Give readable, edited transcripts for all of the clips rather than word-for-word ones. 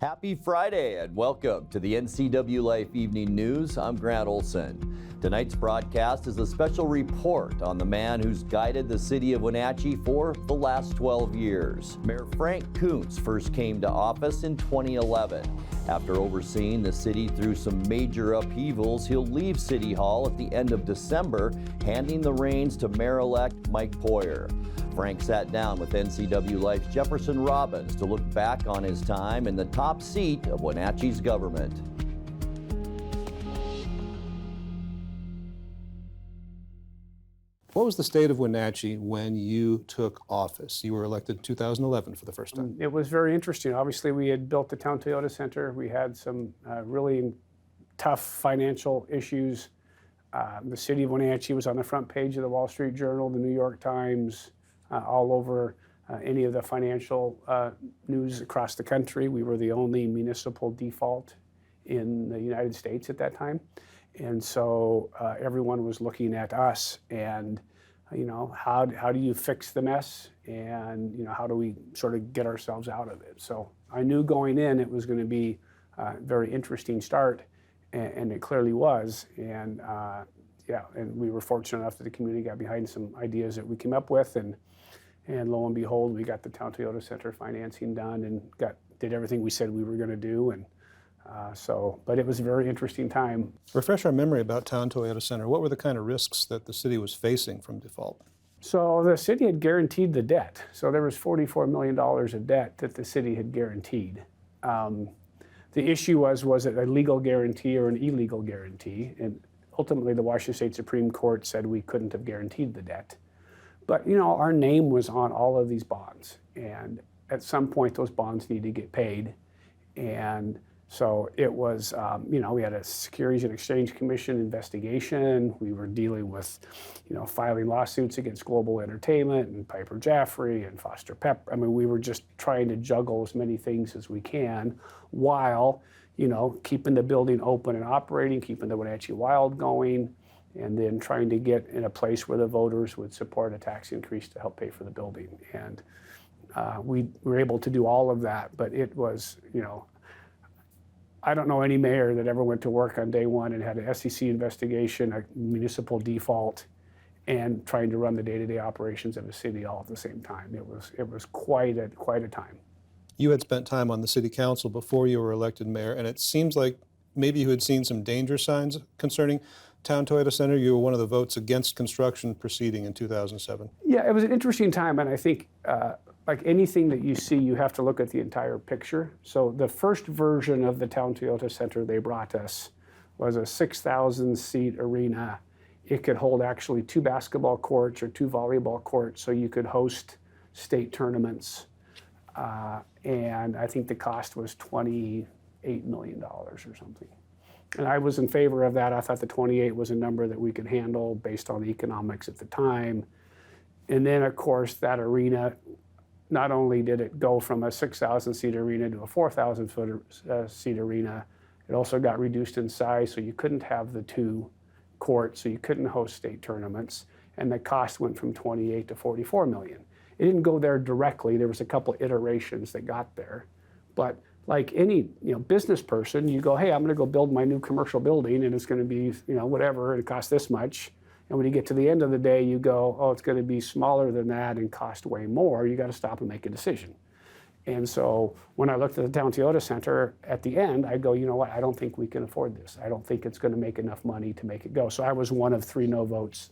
Happy Friday and welcome to the NCWLIFE Evening News. I'm Grant Olson. Tonight's broadcast is a special report on the man who's guided the city of Wenatchee for the last 12 years. Mayor Frank Kuntz first came to office in 2011. After overseeing the city through some major upheavals, he'll leave City Hall at the end of December, handing the reins to Mayor-elect Mike Poirier. Frank sat down with NCWLIFE's Jefferson Robbins to look back on his time in the top seat of Wenatchee's government. What was the state of Wenatchee when you took office? You were elected in 2011 for the first time. It was very interesting. Obviously, we had built the Town Toyota Center. We had some really tough financial issues. The city of Wenatchee was on the front page of the Wall Street Journal, the New York Times, all over any of the financial news across the country. We were the only municipal default in the United States at that time. And so everyone was looking at us and, how do you fix the mess? And, how do we sort of get ourselves out of it? So I knew going in it was going to be a very interesting start, and it clearly was. And and we were fortunate enough that the community got behind some ideas that we came up with, and lo and behold, we got the Town Toyota Center financing done and did everything we said we were going to do. And but it was a very interesting time. Refresh our memory about Town Toyota Center. What were the kind of risks that the city was facing from default? So the city had guaranteed the debt. So there was $44 million of debt that the city had guaranteed. The issue was it a legal guarantee or an illegal guarantee? And ultimately, the Washington State Supreme Court said we couldn't have guaranteed the debt. But, our name was on all of these bonds. And at some point, those bonds need to get paid. And so it was, we had a Securities and Exchange Commission investigation. We were dealing with, filing lawsuits against Global Entertainment and Piper Jaffray and Foster Pepper. I mean, we were just trying to juggle as many things as we can while, keeping the building open and operating, keeping the Wenatchee Wild going, and then trying to get in a place where the voters would support a tax increase to help pay for the building. And we were able to do all of that, but it was, I don't know any mayor that ever went to work on day one and had an SEC investigation, a municipal default, and trying to run the day-to-day operations of a city all at the same time. It was quite a time. You had spent time on the city council before you were elected mayor, and it seems like maybe you had seen some danger signs concerning Town Toyota Center. You were one of the votes against construction proceeding in 2007. Yeah, it was an interesting time, and I think like anything that you see, you have to look at the entire picture. So the first version of the Town Toyota Center they brought us was a 6,000-seat arena. It could hold actually 2 basketball courts or 2 volleyball courts, so you could host state tournaments. And I think the cost was $28 million or something. And I was in favor of that. I thought the 28 was a number that we could handle based on the economics at the time. And then, of course, that arena, not only did it go from a 6,000-seat arena to a 4,000-seat arena, it also got reduced in size, so you couldn't have the 2 courts, so you couldn't host state tournaments, and the cost went from 28 to 44 million. It didn't go there directly. There was a couple iterations that got there, but like any business person, you go, hey, I'm going to go build my new commercial building, and it's going to be whatever, and it costs this much. And when you get to the end of the day, you go, oh, it's going to be smaller than that and cost way more. You got to stop and make a decision. And so when I looked at the Town Toyota Center at the end, I go, you know what? I don't think we can afford this. I don't think it's going to make enough money to make it go. So I was one of 3 no votes.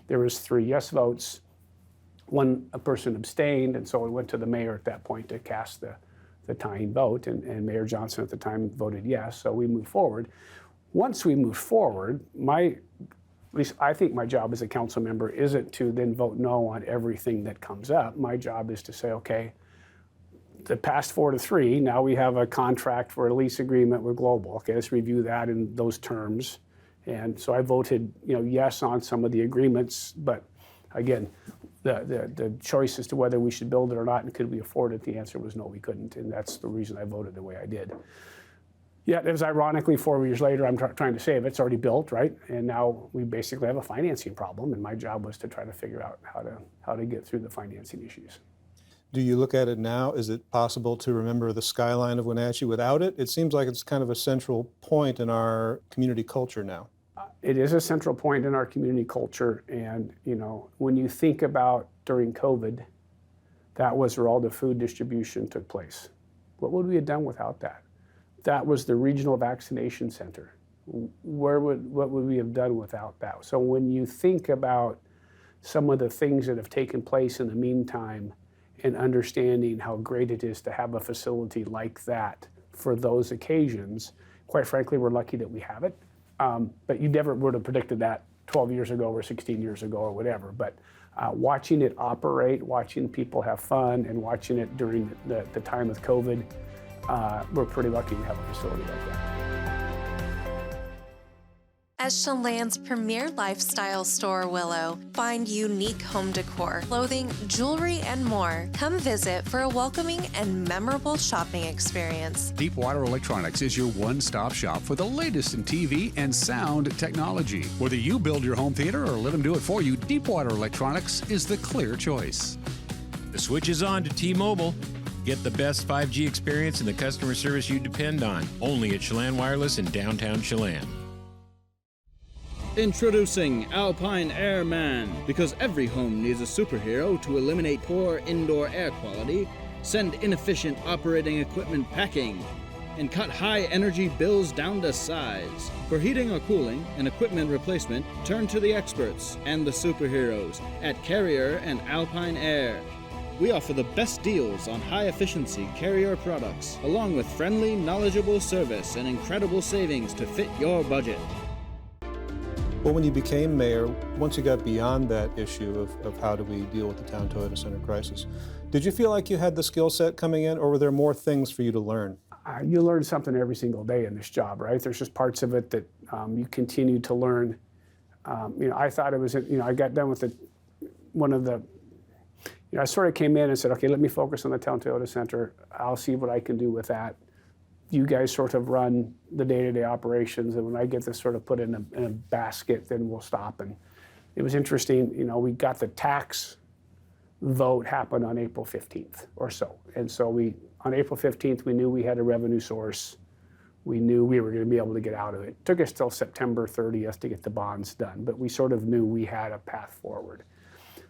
There was 3 yes votes. A person abstained, and so we went to the mayor at that point to cast the tying vote, and Mayor Johnson at the time voted yes, so we moved forward. Once we moved forward, at least I think my job as a council member isn't to then vote no on everything that comes up. My job is to say, okay, the past 4-3, now we have a contract for a lease agreement with Global. Okay, let's review that in those terms. And so I voted, yes on some of the agreements, but again, the choice as to whether we should build it or not and could we afford it, the answer was no, we couldn't, and that's the reason I voted the way I did. Yeah, it was ironically 4 years later, I'm trying to save it. It's already built, right? And now we basically have a financing problem, and my job was to try to figure out how to get through the financing issues. Do you look at it now? Is it possible to remember the skyline of Wenatchee without it? It seems like it's kind of a central point in our community culture now. It is a central point in our community culture, and when you think about during COVID, that was where all the food distribution took place. What would we have done without that? That was the regional vaccination center. What would we have done without that? So when you think about some of the things that have taken place in the meantime, and understanding how great it is to have a facility like that for those occasions, quite frankly, we're lucky that we have it. But you never would have predicted that 12 years ago or 16 years ago or whatever. But watching it operate, watching people have fun, and watching it during the time of COVID, we're pretty lucky to have a facility like that. As Chelan's premier lifestyle store, Willow, find unique home decor, clothing, jewelry, and more. Come visit for a welcoming and memorable shopping experience. Deepwater Electronics is your one-stop shop for the latest in TV and sound technology. Whether you build your home theater or let them do it for you, Deepwater Electronics is the clear choice. The switch is on to T-Mobile. Get the best 5G experience and the customer service you depend on. Only at Chelan Wireless in downtown Chelan. Introducing Alpine Airman. Because every home needs a superhero to eliminate poor indoor air quality, send inefficient operating equipment packing, and cut high energy bills down to size. For heating or cooling and equipment replacement, turn to the experts and the superheroes at Carrier and Alpine Air. We offer the best deals on high-efficiency Carrier products, along with friendly, knowledgeable service and incredible savings to fit your budget. Well, when you became mayor, once you got beyond that issue of how do we deal with the Town Toyota Center crisis, did you feel like you had the skill set coming in, or were there more things for you to learn? You learn something every single day in this job, right? There's just parts of it that you continue to learn. I thought it was, I got done with I sort of came in and said, okay, let me focus on the Town Toyota Center. I'll see what I can do with that. You guys sort of run the day-to-day operations, and when I get this sort of put in a basket, then we'll stop. And it was interesting, we got the tax vote happen on April 15th or so. And so on April 15th, we knew we had a revenue source. We knew we were going to be able to get out of it. It took us till September 30th to get the bonds done, but we sort of knew we had a path forward.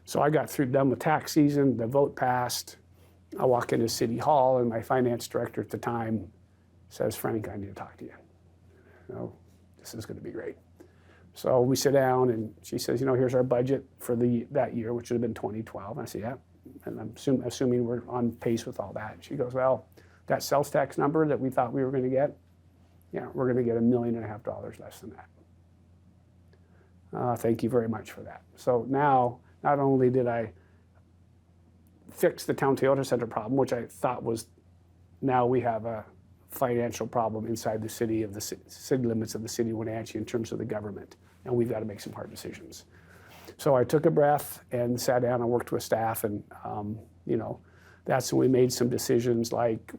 So I got done with tax season, the vote passed. I walk into City Hall, and my finance director at the time says, Frank, I need to talk to you. This is going to be great. So we sit down, and she says, here's our budget for that year, which would have been 2012. And I said, yeah. And I'm assuming we're on pace with all that. She goes, well, that sales tax number that we thought we were going to get, yeah, we're going to get $1.5 million less than that. Thank you very much for that. So now, not only did I fix the Town Toyota Center problem, which I thought was, now we have a financial problem inside the city limits of the city of Wenatchee in terms of the government, and we've got to make some hard decisions. So I took a breath and sat down and worked with staff, and that's when we made some decisions like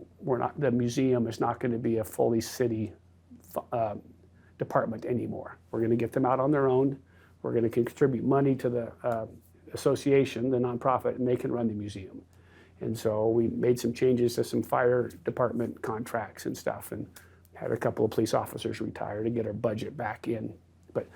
the museum is not going to be a fully city department anymore. We're going to get them out on their own. We're going to contribute money to the association, the nonprofit, and they can run the museum. And so we made some changes to some fire department contracts and stuff, and had a couple of police officers retire to get our budget back in. But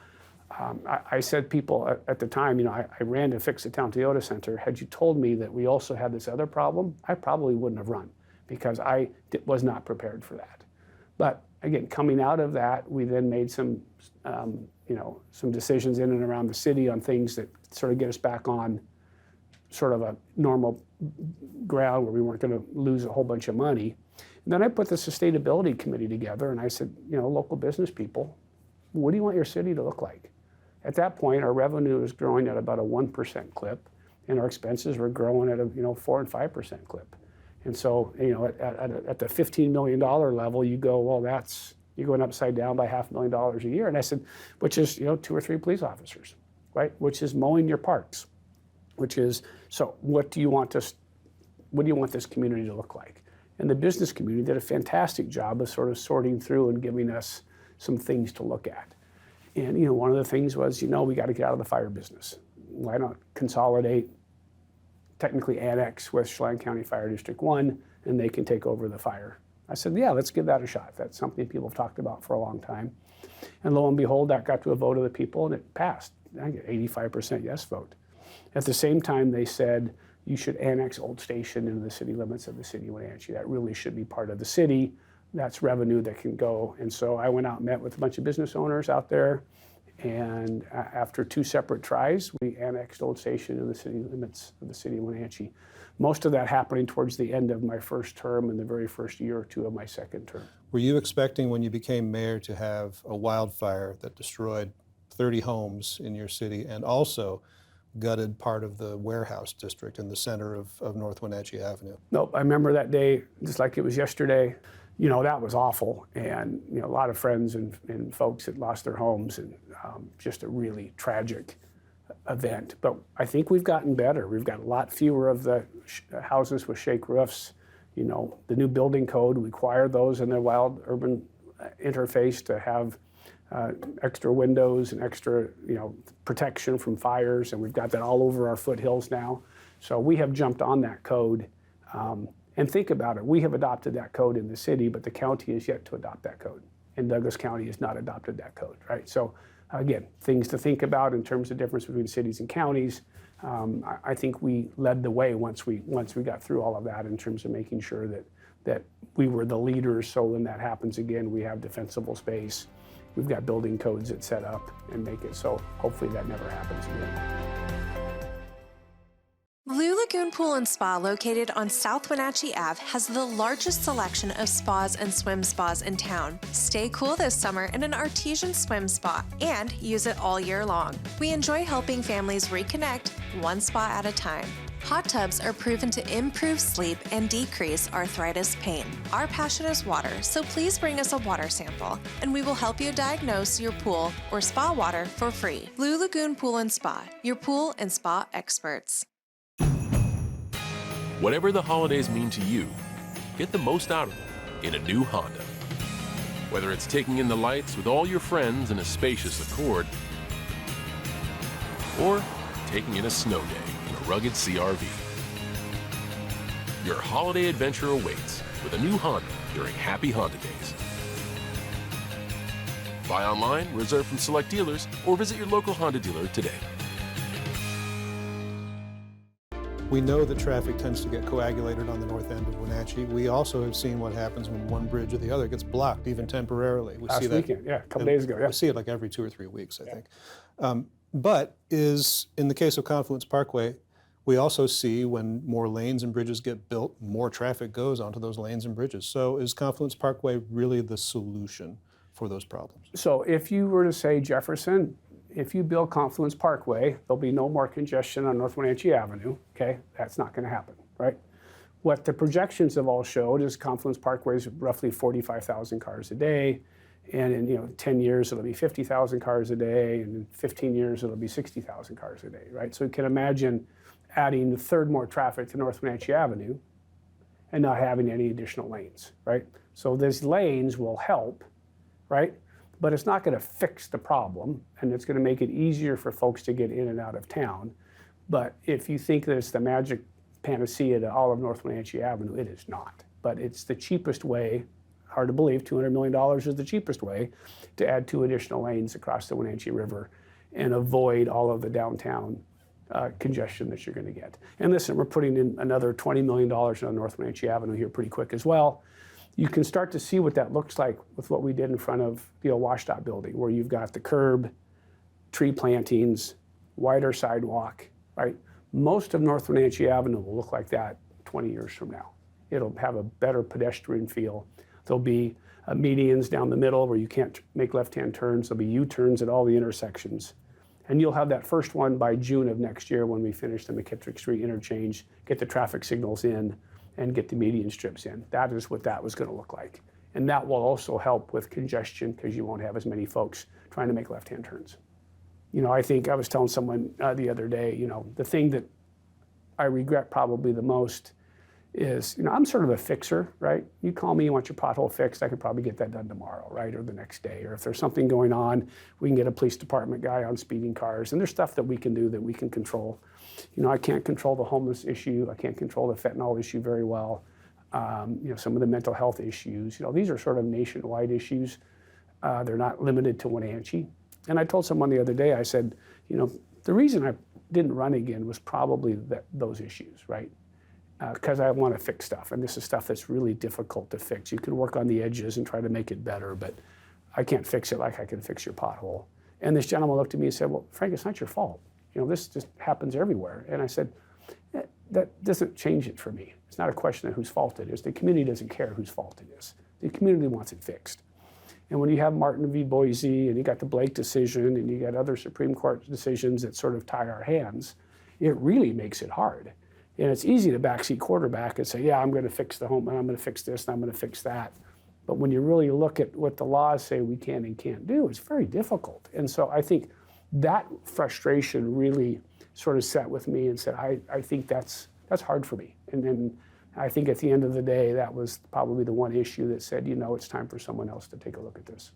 I said people at the time, I ran to fix the Town Toyota Center. Had you told me that we also had this other problem, I probably wouldn't have run, because I was not prepared for that. But again, coming out of that, we then made some decisions in and around the city on things that sort of get us back on sort of a normal ground where we weren't going to lose a whole bunch of money. And then I put the sustainability committee together, and I said, local business people, what do you want your city to look like? At that point, our revenue was growing at about a 1% clip, and our expenses were growing at a 4 and 5% clip. And so, at the $15 million level, you go, well, you're going upside down by $500,000 a year. And I said, which is 2 or 3 police officers, right? Which is mowing your parks. Which is, so what do you want this community to look like? And the business community did a fantastic job of sort of sorting through and giving us some things to look at. And one of the things was, we got to get out of the fire business. Why not consolidate technically annex with Chelan County Fire District 1, and they can take over the fire. I said, yeah, let's give that a shot. That's something people have talked about for a long time. And lo and behold, that got to a vote of the people, and it passed. I get 85% yes vote. At the same time, they said you should annex Old Station into the city limits of the city of Wenatchee. That really should be part of the city. That's revenue that can go. And so I went out and met with a bunch of business owners out there. And after 2 separate tries, we annexed Old Station in the city limits of the city of Wenatchee. Most of that happening towards the end of my first term and the very first year or 2 of my second term. Were you expecting when you became mayor to have a wildfire that destroyed 30 homes in your city and also gutted part of the warehouse district in the center of North Wenatchee Avenue? Nope, I remember that day just like it was yesterday. You know, that was awful. And, you know, a lot of friends and folks had lost their homes, and just a really tragic event. But I think we've gotten better. We've got a lot fewer of the houses with shake roofs. You know, the new building code required those in their wild urban interface to have extra windows and extra, you know, protection from fires, and we've got that all over our foothills now. So we have jumped on that code. And think about it, we have adopted that code in the city, but the county is yet to adopt that code. And Douglas County has not adopted that code, right? So again, things to think about in terms of difference between cities and counties. I think we led the way once we got through all of that in terms of making sure that we were the leaders, so when that happens again, we have defensible space. We've got building codes that set up and make it so hopefully that never happens again. Blue Lagoon Pool and Spa, located on South Wenatchee Ave, has the largest selection of spas and swim spas in town. Stay cool this summer in an artesian swim spa and use it all year long. We enjoy helping families reconnect one spa at a time. Hot tubs are proven to improve sleep and decrease arthritis pain. Our passion is water, so please bring us a water sample, and we will help you diagnose your pool or spa water for free. Blue Lagoon Pool and Spa, your pool and spa experts. Whatever the holidays mean to you, get the most out of them in a new Honda. Whether it's taking in the lights with all your friends in a spacious Accord, or taking in a snow day in a rugged CRV. Your holiday adventure awaits with a new Honda during Happy Honda Days. Buy online, reserve from select dealers, or visit your local Honda dealer today. We know that traffic tends to get coagulated on the north end of Wenatchee. We also have seen what happens when one bridge or the other gets blocked, even temporarily. We Last see that, weekend, yeah, a couple days ago, yeah. We see it like every 2 or 3 weeks, I think. But in the case of Confluence Parkway, we also see when more lanes and bridges get built, more traffic goes onto those lanes and bridges. So is Confluence Parkway really the solution for those problems? So if you were to say, Jefferson, if you build Confluence Parkway, there'll be no more congestion on North Wenatchee Avenue, okay? That's not gonna happen, right? What the projections have all showed is Confluence Parkway is roughly 45,000 cars a day, and in 10 years it'll be 50,000 cars a day, and in 15 years it'll be 60,000 cars a day, right? So you can imagine adding a third more traffic to North Wenatchee Avenue and not having any additional lanes, right? So these lanes will help, right? But it's not going to fix the problem, and it's going to make it easier for folks to get in and out of town. But if you think that it's the magic panacea to all of North Wenatchee Avenue, it is not. But it's the cheapest way, hard to believe, $200 million is the cheapest way to add 2 additional lanes across the Wenatchee River and avoid all of the downtown congestion that you're going to get. And listen, we're putting in another $20 million on North Wenatchee Avenue here pretty quick as well. You can start to see what that looks like with what we did in front of the old WashDOT building, where you've got the curb, tree plantings, wider sidewalk, right? Most of North Wenatchee Avenue will look like that 20 years from now. It'll have a better pedestrian feel. There'll be medians down the middle where you can't make left-hand turns. There'll be U-turns at all the intersections. And you'll have that first one by June of next year when we finish the McKittrick Street interchange, get the traffic signals in, and get the median strips in. That is what that was going to look like. And that will also help with congestion because you won't have as many folks trying to make left-hand turns. I think I was telling someone the other day, the thing that I regret probably the most is, I'm sort of a fixer, right? You call me, you want your pothole fixed, I could probably get that done tomorrow, right? Or the next day. Or if there's something going on, we can get a police department guy on speeding cars. And there's stuff that we can do that we can control. I can't control the homeless issue. I can't control the fentanyl issue very well. Some of the mental health issues. These are sort of nationwide issues. They're not limited to Wenatchee. And I told someone the other day, I said, the reason I didn't run again was probably those issues, right? Because I want to fix stuff, and this is stuff that's really difficult to fix. You can work on the edges and try to make it better, but I can't fix it like I can fix your pothole. And this gentleman looked at me and said, well, Frank, it's not your fault. This just happens everywhere. And I said, that doesn't change it for me. It's not a question of whose fault it is. The community doesn't care whose fault it is. The community wants it fixed. And when you have Martin v. Boise, and you got the Blake decision, and you got other Supreme Court decisions that sort of tie our hands, it really makes it hard. And it's easy to backseat quarterback and say, yeah, I'm going to fix the home, and I'm going to fix this, and I'm going to fix that. But when you really look at what the laws say we can and can't do, it's very difficult. And so I think that frustration really sort of sat with me and said, I think that's hard for me. And then I think at the end of the day, that was probably the one issue that said, it's time for someone else to take a look at this.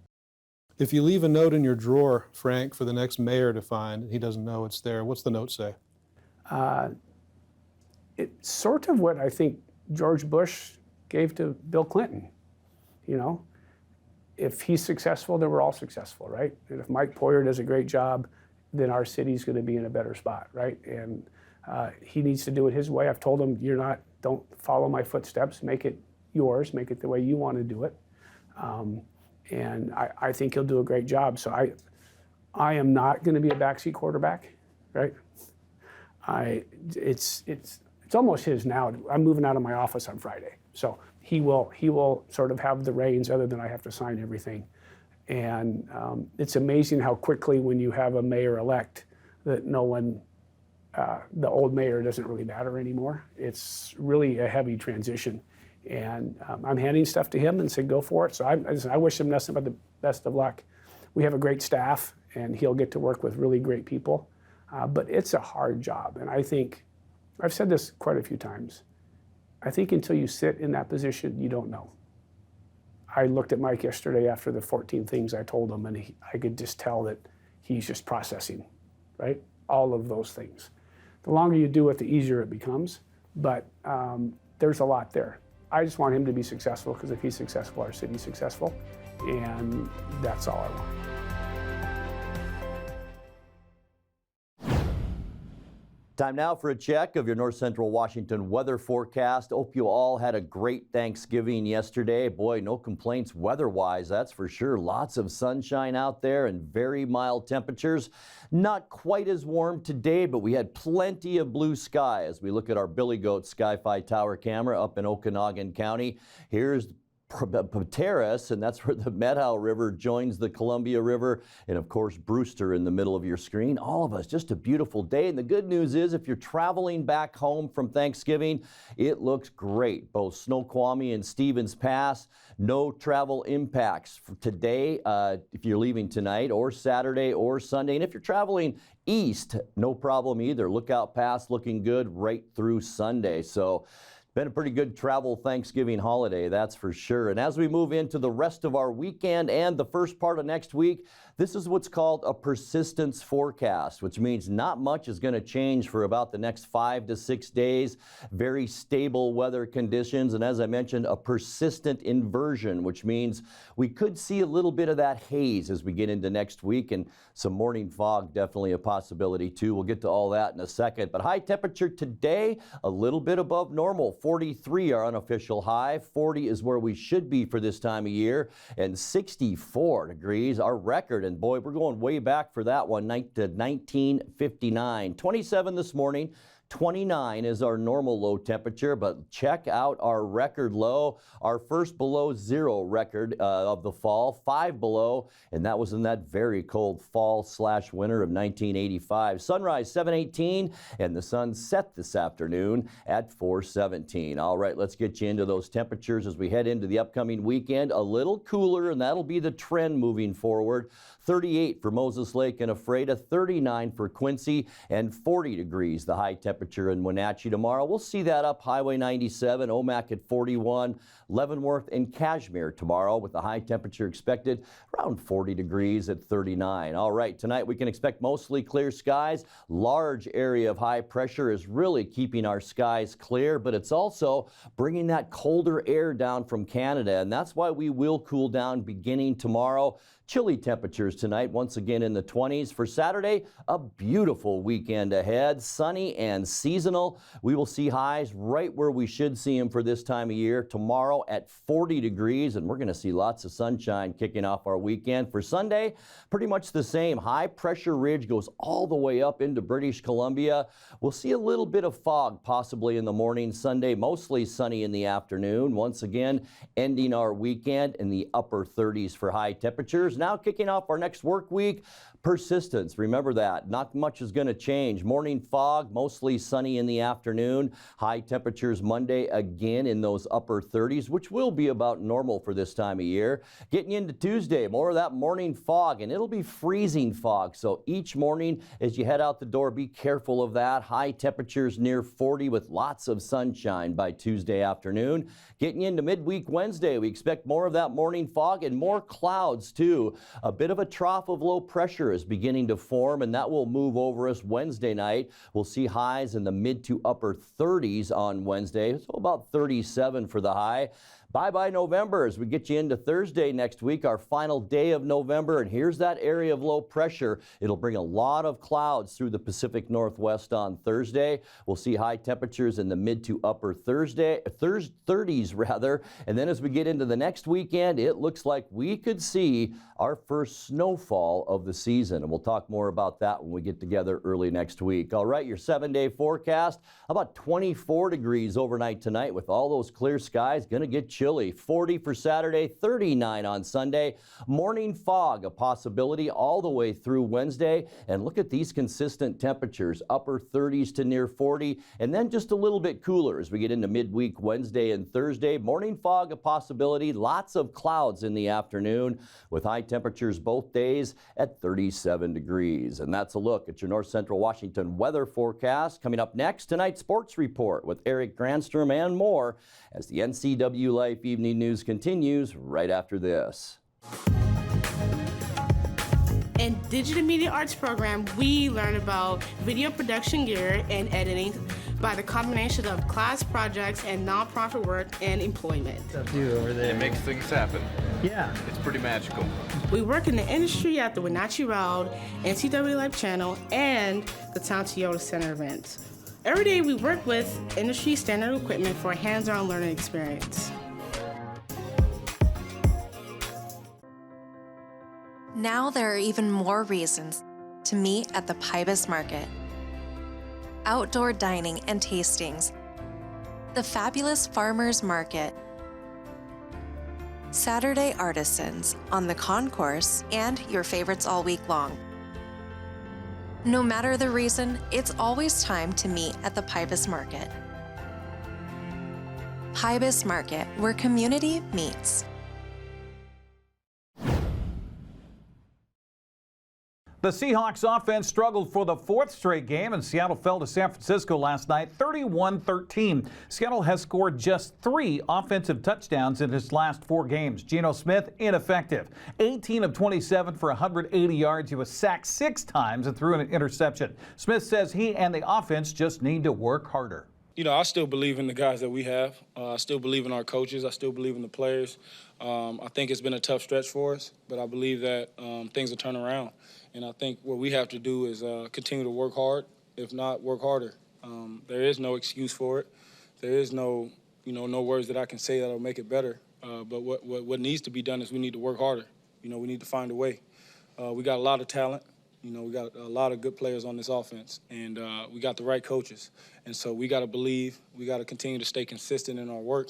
If you leave a note in your drawer, Frank, for the next mayor to find, and he doesn't know it's there, what's the note say? It's sort of what I think George Bush gave to Bill Clinton. If he's successful, then we're all successful, right? And if Mike Poirier does a great job, then our city's going to be in a better spot, right? And he needs to do it his way. I've told him, don't follow my footsteps, make it yours, make it the way you want to do it. And I think he'll do a great job. So I am not going to be a backseat quarterback, right? It's almost his now. I'm moving out of my office on Friday. So he will sort of have the reins, other than I have to sign everything. And it's amazing how quickly, when you have a mayor-elect, that the old mayor doesn't really matter anymore. It's really a heavy transition. And I'm handing stuff to him and said, go for it. So I wish him nothing but the best of luck. We have a great staff, and he'll get to work with really great people. But it's a hard job. And I think, I've said this quite a few times, I think until you sit in that position, you don't know. I looked at Mike yesterday after the 14 things I told him, and I could just tell that he's just processing, right? All of those things. The longer you do it, the easier it becomes, but there's a lot there. I just want him to be successful, because if he's successful, our city's successful, and that's all I want. Time now for a check of your North Central Washington weather forecast. Hope you all had a great Thanksgiving yesterday. Boy, no complaints weather-wise, that's for sure. Lots of sunshine out there and very mild temperatures. Not quite as warm today, but we had plenty of blue sky as we look at our Billy Goat Sky-Fi Tower camera up in Okanagan County. Here's Pateras, and that's where the Methow River joins the Columbia River, and of course Brewster in the middle of your screen. All of us, just a beautiful day. And the good news is, if you're traveling back home from Thanksgiving, it looks great. Both Snoqualmie and Stevens Pass, no travel impacts for today if you're leaving tonight, or Saturday or Sunday. And if you're traveling east, no problem either. Lookout Pass looking good right through Sunday. So been a pretty good travel Thanksgiving holiday, that's for sure. And as we move into the rest of our weekend and the first part of next week, this is what's called a persistence forecast, which means not much is going to change for about the next 5 to 6 days. Very stable weather conditions, and as I mentioned, a persistent inversion, which means we could see a little bit of that haze as we get into next week, and some morning fog definitely a possibility too. We'll get to all that in a second. But high temperature today, a little bit above normal. 43 our unofficial high. 40 is where we should be for this time of year, and 64 degrees our record. And boy, we're going way back for that one, to 1959. 27 this morning. 29 is our normal low temperature, but check out our record low, our first below zero record of the fall, 5 below, and that was in that very cold fall/winter of 1985. Sunrise 7:18, and the sun set this afternoon at 4:17. All right, let's get you into those temperatures as we head into the upcoming weekend. A little cooler, and that'll be the trend moving forward. 38 for Moses Lake and Ephrata, 39 for Quincy, and 40 degrees the high temperature temperature in Wenatchee tomorrow. We'll see that up Highway 97, Omak at 41, Leavenworth and Cashmere tomorrow with the high temperature expected around 40 degrees at 39. All right, tonight we can expect mostly clear skies. Large area of high pressure is really keeping our skies clear, but it's also bringing that colder air down from Canada, and that's why we will cool down beginning tomorrow. Chilly temperatures tonight, once again in the 20s. For Saturday, a beautiful weekend ahead, sunny and seasonal. We will see highs right where we should see them for this time of year. Tomorrow at 40 degrees, and we're going to see lots of sunshine kicking off our weekend. For Sunday, pretty much the same. High pressure ridge goes all the way up into British Columbia. We'll see a little bit of fog possibly in the morning Sunday, mostly sunny in the afternoon. Once again, ending our weekend in the upper 30s for high temperatures. Now kicking off our next work week, persistence. Remember that. Not much is going to change. Morning fog, mostly sunny in the afternoon. High temperatures Monday again in those upper 30s, which will be about normal for this time of year. Getting into Tuesday, more of that morning fog, and it'll be freezing fog. So each morning as you head out the door, be careful of that. High temperatures near 40 with lots of sunshine by Tuesday afternoon. Getting into midweek Wednesday, we expect more of that morning fog and more clouds too. A bit of a trough of low pressure is beginning to form, and that will move over us Wednesday night. We'll see highs in the mid to upper 30s on Wednesday, so about 37 for the high. Bye-bye November as we get you into Thursday next week, our final day of November, and here's that area of low pressure. It'll bring a lot of clouds through the Pacific Northwest on Thursday. We'll see high temperatures in the mid to upper 30s rather, and then as we get into the next weekend, it looks like we could see our first snowfall of the season, and we'll talk more about that when we get together early next week. All right, your 7-day forecast, about 24 degrees overnight tonight with all those clear skies. Going to get chilly. 40 for Saturday, 39 on Sunday. Morning fog, a possibility all the way through Wednesday. And look at these consistent temperatures, upper 30s to near 40, and then just a little bit cooler as we get into midweek Wednesday and Thursday. Morning fog, a possibility. Lots of clouds in the afternoon with high temperatures both days at 37 degrees. And that's a look at your North Central Washington weather forecast. Coming up next, tonight's sports report with Eric Granstrom and more as the NCWLIFE Evening News continues right after this. In Digital Media Arts program, we learn about video production gear and editing by the combination of class projects and nonprofit work and employment. It makes things happen. Yeah. It's pretty magical. We work in the industry at the Wenatchee Road, NCWLIFE channel, and the Town Toyota Center events. Every day we work with industry standard equipment for a hands-on learning experience. Now there are even more reasons to meet at the Pybus Market. Outdoor dining and tastings, the fabulous Farmers Market, Saturday artisans on the concourse, and your favorites all week long. No matter the reason, it's always time to meet at the Pybus Market. Pybus Market, where community meets. The Seahawks offense struggled for the fourth straight game, and Seattle fell to San Francisco last night 31-13. Seattle has scored just 3 offensive touchdowns in his last 4 games. Geno Smith, ineffective. 18 of 27 for 180 yards. He was sacked 6 times and threw an interception. Smith says he and the offense just need to work harder. You know, I still believe in the guys that we have. I still believe in our coaches. I still believe in the players. I think it's been a tough stretch for us, but I believe that things will turn around. And I think what we have to do is continue to work hard, if not work harder. There is no excuse for it. There is no words that I can say that will make it better. But what needs to be done is we need to work harder. We need to find a way. We got a lot of talent. We got a lot of good players on this offense, and we got the right coaches. And so we got to believe, we got to continue to stay consistent in our work,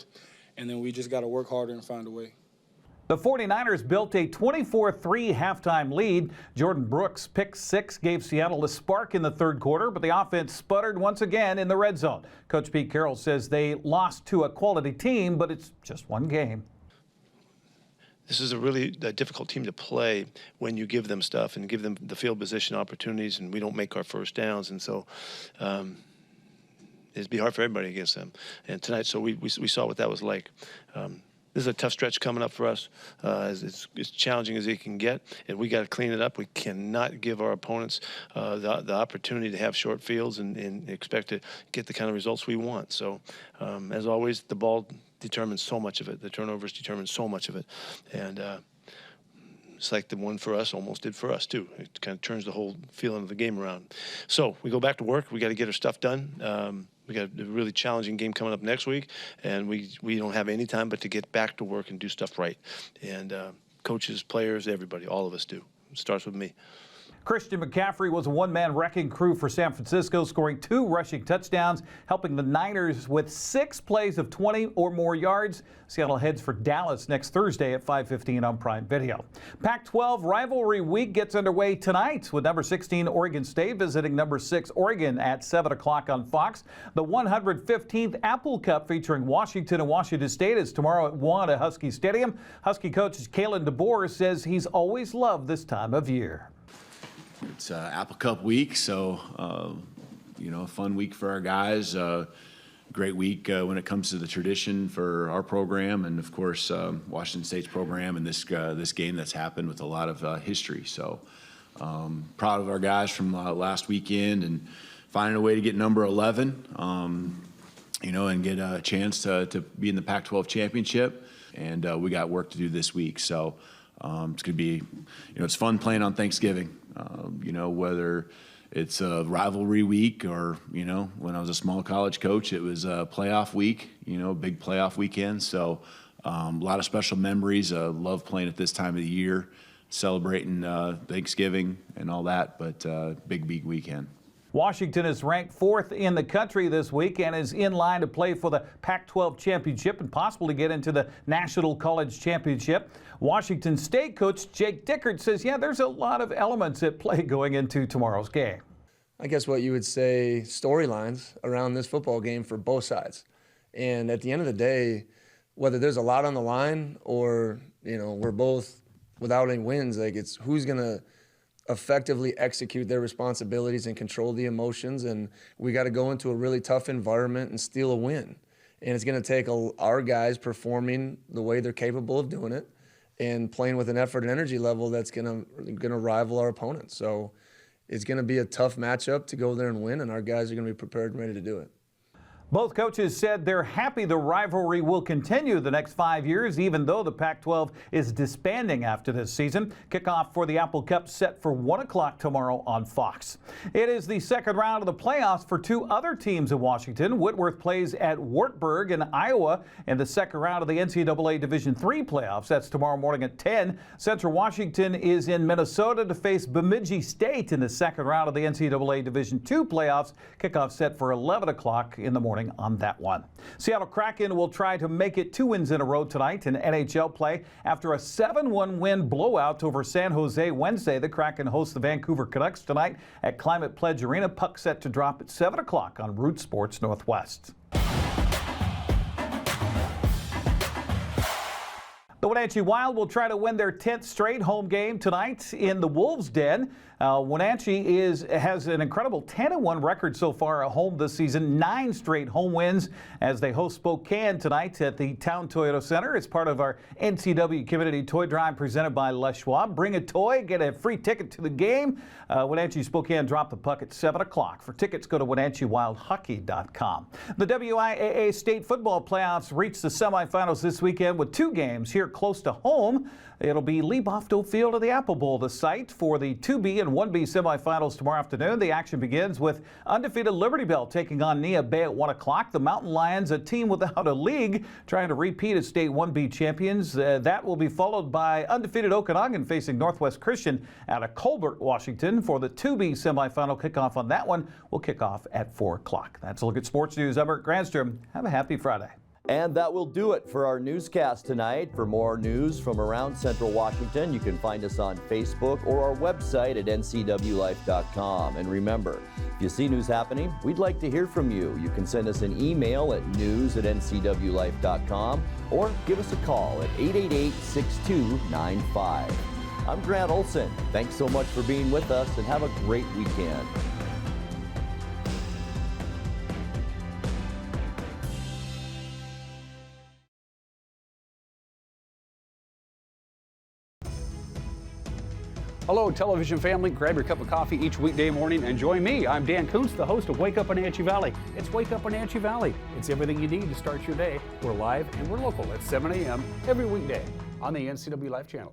and then we just got to work harder and find a way. The 49ers built a 24-3 halftime lead. Jordan Brooks' pick 6 gave Seattle a spark in the third quarter, but the offense sputtered once again in the red zone. Coach Pete Carroll says they lost to a quality team, but it's just one game. This is a really difficult team to play when you give them stuff and give them the field position opportunities, and we don't make our first downs. And so it'd be hard for everybody against them. And tonight, so we saw what that was like. This is a tough stretch coming up for us. As challenging as it can get, and we got to clean it up. We cannot give our opponents the opportunity to have short fields and expect to get the kind of results we want. So, as always, the ball determines so much of it. The turnovers determine so much of it, and it's like the one for us almost did for us too. It kind of turns the whole feeling of the game around. So we go back to work. We got to get our stuff done. We got a really challenging game coming up next week, and we don't have any time but to get back to work and do stuff right. And coaches, players, everybody, all of us do. It starts with me. Christian McCaffrey was a one-man wrecking crew for San Francisco, scoring 2 rushing touchdowns, helping the Niners with 6 plays of 20 or more yards. Seattle heads for Dallas next Thursday at 5:15 on Prime Video. Pac-12 rivalry week gets underway tonight with number 16 Oregon State visiting number 6 Oregon at 7 o'clock on Fox. The 115th Apple Cup featuring Washington and Washington State is tomorrow at 1 at Husky Stadium. Husky coach Kalen DeBoer says he's always loved this time of year. It's Apple Cup week, so, a fun week for our guys. Great week when it comes to the tradition for our program and, of course, Washington State's program and this game that's happened with a lot of history. So proud of our guys from last weekend and finding a way to get number 11, and get a chance to be in the Pac-12 championship. And we got work to do this week. So it's going to be, it's fun playing on Thanksgiving. Whether it's a rivalry week or, when I was a small college coach, it was a playoff week, big playoff weekend. So a lot of special memories. Love playing at this time of the year, celebrating Thanksgiving and all that, but big weekend. Washington is ranked 4th in the country this week and is in line to play for the Pac-12 championship and possibly get into the National College Championship. Washington State coach Jake Dickert says, there's a lot of elements at play going into tomorrow's game. I guess what you would say storylines around this football game for both sides. And at the end of the day, whether there's a lot on the line or, we're both without any wins, it's who's going to effectively execute their responsibilities and control the emotions. And we got to go into a really tough environment and steal a win. And it's going to take our guys performing the way they're capable of doing it and playing with an effort and energy level that's going to rival our opponents. So it's going to be a tough matchup to go there and win, and our guys are going to be prepared and ready to do it. Both coaches said they're happy the rivalry will continue the next 5 years, even though the Pac-12 is disbanding after this season. Kickoff for the Apple Cup set for 1 o'clock tomorrow on Fox. It is the second round of the playoffs for 2 other teams in Washington. Whitworth plays at Wartburg in Iowa in the second round of the NCAA Division III playoffs. That's tomorrow morning at 10. Central Washington is in Minnesota to face Bemidji State in the second round of the NCAA Division II playoffs. Kickoff set for 11 o'clock in the morning on that one. Seattle Kraken will try to make it 2 wins in a row tonight in NHL play. After a 7-1 win blowout over San Jose Wednesday, the Kraken host the Vancouver Canucks tonight at Climate Pledge Arena. Puck set to drop at 7 o'clock on Root Sports Northwest. The Wenatchee Wild will try to win their 10th straight home game tonight in the Wolves' Den. Wenatchee has an incredible 10-1 record so far at home this season, 9 straight home wins as they host Spokane tonight at the Town Toyota Center. It's part of our NCW Community Toy Drive presented by Les Schwab. Bring a toy, get a free ticket to the game. Wenatchee Spokane drop the puck at 7 o'clock. For tickets, go to WenatcheeWildHockey.com. The WIAA State Football Playoffs reach the semifinals this weekend with 2 games here close to home. It'll be Lee Bofto Field of the Apple Bowl, the site for the 2B and 1B semifinals tomorrow afternoon. The action begins with undefeated Liberty Bell taking on Nia Bay at 1 o'clock. The Mountain Lions, a team without a league, trying to repeat as state 1B champions. That will be followed by undefeated Okanagan facing Northwest Christian out of Colbert, Washington. For the 2B semifinal kickoff on that one will kick off at 4 o'clock. That's a look at sports news. I'm Eric Granstrom. Have a happy Friday. And that will do it for our newscast tonight. For more news from around Central Washington, you can find us on Facebook or our website at NCWLIFE.com. And remember, if you see news happening, we'd like to hear from you. You can send us an email at news@NCWLIFE.com or give us a call at 888-6295. I'm Grant Olson. Thanks so much for being with us and have a great weekend. Hello, television family. Grab your cup of coffee each weekday morning and join me. I'm Dan Kuntz, the host of Wake Up Wenatchee Valley. It's Wake Up Wenatchee Valley. It's everything you need to start your day. We're live and we're local at 7 a.m. every weekday on the NCWLIFE channel.